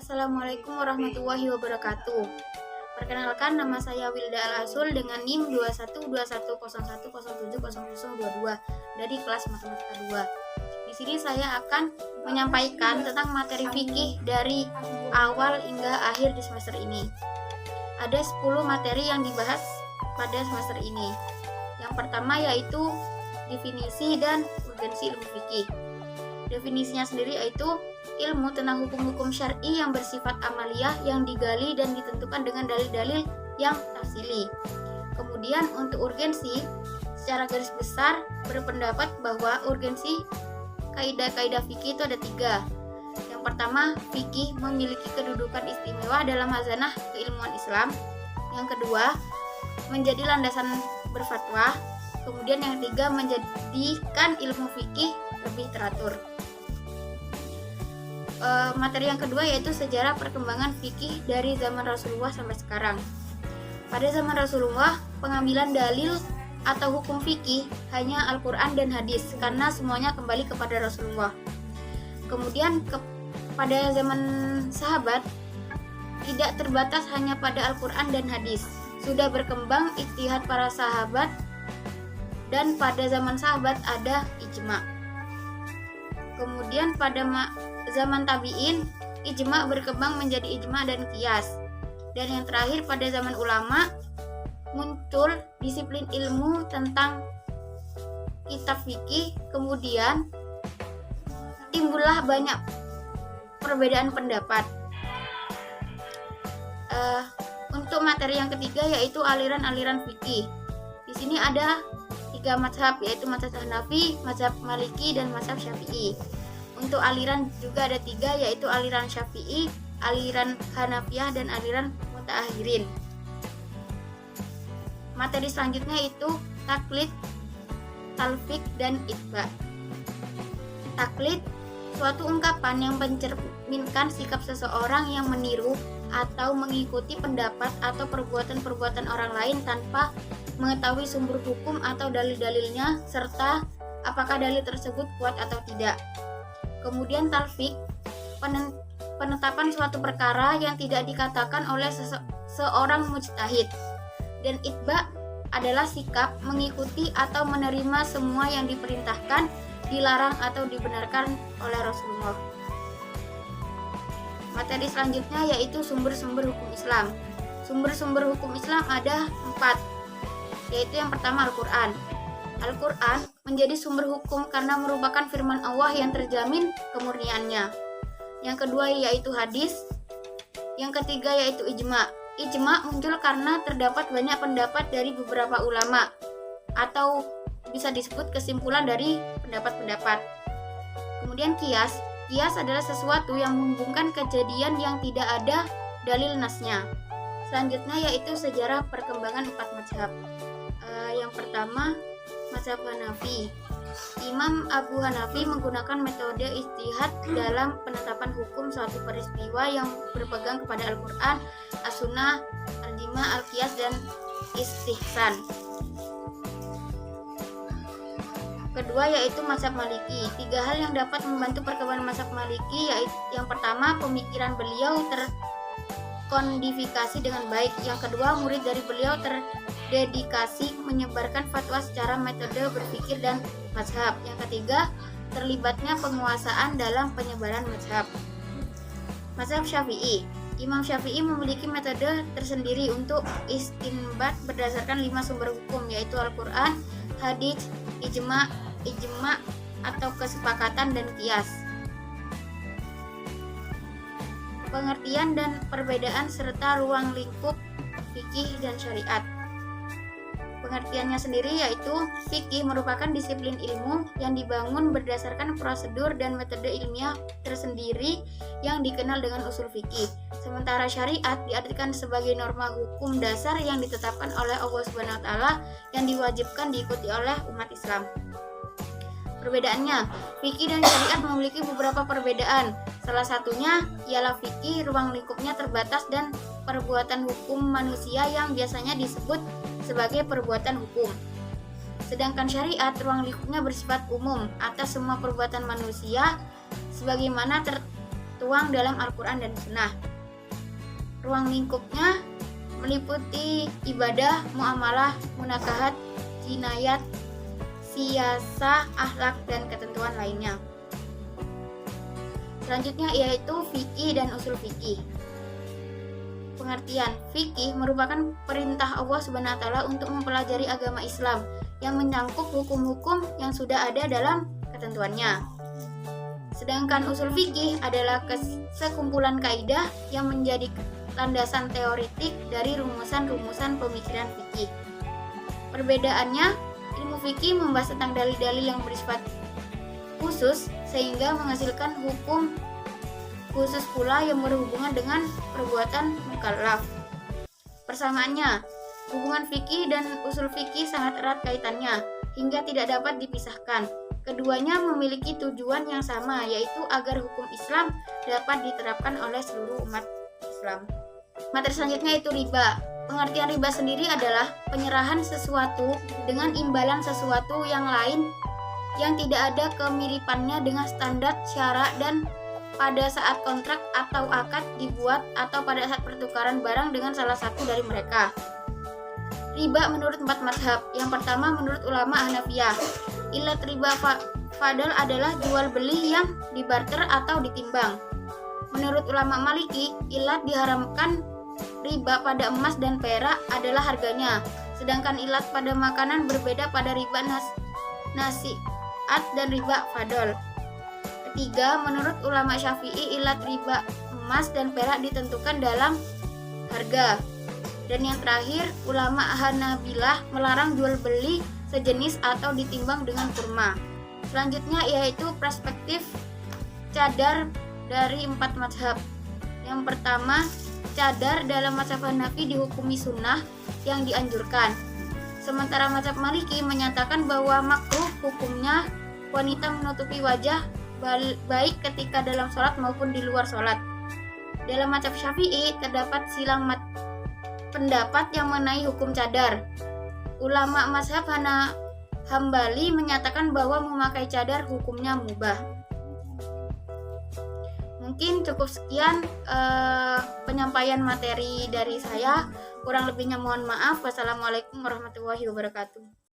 Assalamualaikum warahmatullahi wabarakatuh. Perkenalkan, nama saya Wilda Al-Asul dengan NIM 212101070022 dari kelas Matematika 2. Di sini saya akan menyampaikan tentang materi fikih dari awal hingga akhir di semester ini. Ada 10 materi yang dibahas pada semester ini. Yang pertama yaitu definisi dan urgensi ilmu fikih. Definisinya sendiri yaitu ilmu tentang hukum-hukum syar'i yang bersifat amaliyah yang digali dan ditentukan dengan dalil-dalil yang tafsili. Kemudian untuk urgensi, secara garis besar berpendapat bahwa urgensi kaidah-kaidah fikih itu ada 3. Yang pertama, fikih memiliki kedudukan istimewa dalam khazanah keilmuan Islam. Yang kedua, menjadi landasan berfatwa. Kemudian yang ketiga, menjadikan ilmu fikih lebih teratur. Materi yang kedua yaitu sejarah perkembangan fikih dari zaman Rasulullah sampai sekarang. Pada zaman Rasulullah, pengambilan dalil atau hukum fikih hanya Al-Quran dan hadis karena semuanya kembali kepada Rasulullah. Kemudian pada zaman sahabat tidak terbatas hanya pada Al-Quran dan hadis. Sudah berkembang ijtihad para sahabat dan pada zaman sahabat ada ijma. Kemudian pada zaman tabi'in, ijma berkembang menjadi ijma dan qiyas. Dan yang terakhir pada zaman ulama, muncul disiplin ilmu tentang kitab fikih, kemudian timbullah banyak perbedaan pendapat. Untuk materi yang ketiga yaitu aliran-aliran fikih. Di sini ada 3 mazhab, yaitu mazhab Hanafi, mazhab Maliki, dan mazhab Syafi'i. Untuk aliran juga ada 3, yaitu aliran Syafi'i, aliran Hanafiyah, dan aliran Mutaakhirin. Materi selanjutnya itu taklid, talfik, dan itba. Taklid, suatu ungkapan yang mencerminkan sikap seseorang yang meniru atau mengikuti pendapat atau perbuatan-perbuatan orang lain tanpa mengetahui sumber hukum atau dalil-dalilnya serta apakah dalil tersebut kuat atau tidak. Kemudian talfik, penetapan suatu perkara yang tidak dikatakan oleh seorang mujtahid. Dan itba adalah sikap mengikuti atau menerima semua yang diperintahkan, dilarang atau dibenarkan oleh Rasulullah. Materi selanjutnya yaitu sumber-sumber hukum Islam. Sumber-sumber hukum Islam ada 4, yaitu yang pertama Al-Quran. Al-Quran menjadi sumber hukum karena merupakan firman Allah yang terjamin kemurniannya. Yang kedua yaitu hadis. Yang ketiga yaitu ijma. Ijma muncul karena terdapat banyak pendapat dari beberapa ulama atau bisa disebut kesimpulan dari pendapat-pendapat. Kemudian qiyas. Qiyas adalah sesuatu yang menghubungkan kejadian yang tidak ada dalil nasnya. Selanjutnya yaitu sejarah perkembangan 4 mazhab. Yang pertama, mazhab Hanafi. Imam Abu Hanafi menggunakan metode ijtihad dalam penetapan hukum suatu peristiwa yang berpegang kepada Al-Quran, As-Sunnah, Al-Jima, Al-Qiyas, dan Istihsan. Kedua yaitu mazhab Maliki. 3 hal yang dapat membantu perkembangan mazhab Maliki yaitu yang pertama, pemikiran beliau terkodifikasi dengan baik. Yang kedua, murid dari beliau terdedikasi menyebarkan fatwa secara metode berpikir dan mazhab. Yang ketiga, terlibatnya penguasaan dalam penyebaran mazhab. Mazhab Syafi'i. Imam Syafi'i memiliki metode tersendiri untuk istinbat berdasarkan 5 sumber hukum, yaitu Al-Quran, hadits, ijma atau kesepakatan, dan qiyas. Pengertian dan perbedaan serta ruang lingkup fikih dan syariat. Pengertiannya sendiri yaitu fikih merupakan disiplin ilmu yang dibangun berdasarkan prosedur dan metode ilmiah tersendiri yang dikenal dengan usul fikih. Sementara syariat diartikan sebagai norma hukum dasar yang ditetapkan oleh Allah SWT yang diwajibkan diikuti oleh umat Islam. Perbedaannya, fikih dan syariat memiliki beberapa perbedaan. Salah satunya ialah fikih ruang lingkupnya terbatas dan perbuatan hukum manusia yang biasanya disebut sebagai perbuatan hukum. Sedangkan syariat ruang lingkupnya bersifat umum atas semua perbuatan manusia sebagaimana tertuang dalam Al-Quran dan Sunnah. Ruang lingkupnya meliputi ibadah, muamalah, munakahat, jinayat, siasah, akhlak, dan ketentuan lainnya. Selanjutnya yaitu fikih dan usul fikih. Pengertian fikih merupakan perintah Allah SWT untuk mempelajari agama Islam yang menyangkut hukum-hukum yang sudah ada dalam ketentuannya. Sedangkan usul fikih adalah sekumpulan kaidah yang menjadi landasan teoretik dari rumusan-rumusan pemikiran fikih. Perbedaannya, ilmu fikih membahas tentang dalil-dalil yang bersifat khusus sehingga menghasilkan hukum khusus pula yang berhubungan dengan perbuatan mukallaf. Persamaannya, hubungan fikih dan usul fikih sangat erat kaitannya hingga tidak dapat dipisahkan. Keduanya memiliki tujuan yang sama, yaitu agar hukum Islam dapat diterapkan oleh seluruh umat Islam. Materi selanjutnya itu riba. Pengertian riba sendiri adalah penyerahan sesuatu dengan imbalan sesuatu yang lain yang tidak ada kemiripannya dengan standar, syarat, dan pada saat kontrak atau akad dibuat atau pada saat pertukaran barang dengan salah satu dari mereka. Riba menurut 4 mazhab. Yang pertama menurut ulama Hanafiyah, ilat riba fadl adalah jual beli yang dibarter atau ditimbang. Menurut ulama Maliki, ilat diharamkan riba pada emas dan perak adalah harganya, sedangkan ilat pada makanan berbeda pada riba nasi'at dan riba fadl. Ketiga, menurut ulama Syafi'i, ilat riba emas dan perak ditentukan dalam harga. Dan yang terakhir, ulama Hanabilah melarang jual beli sejenis atau ditimbang dengan kurma. Selanjutnya yaitu perspektif cadar dari 4 mazhab. Yang pertama, cadar dalam mazhab Hanafi dihukumi sunnah yang dianjurkan. Sementara mazhab Maliki menyatakan bahwa makruh hukumnya wanita menutupi wajah baik ketika dalam sholat maupun di luar sholat. Dalam mazhab Syafi'i terdapat silang pendapat yang mengenai hukum cadar. Ulama mazhab Hambali menyatakan bahwa memakai cadar hukumnya mubah. Mungkin cukup sekian penyampaian materi dari saya. Kurang lebihnya mohon maaf. Wassalamualaikum warahmatullahi wabarakatuh.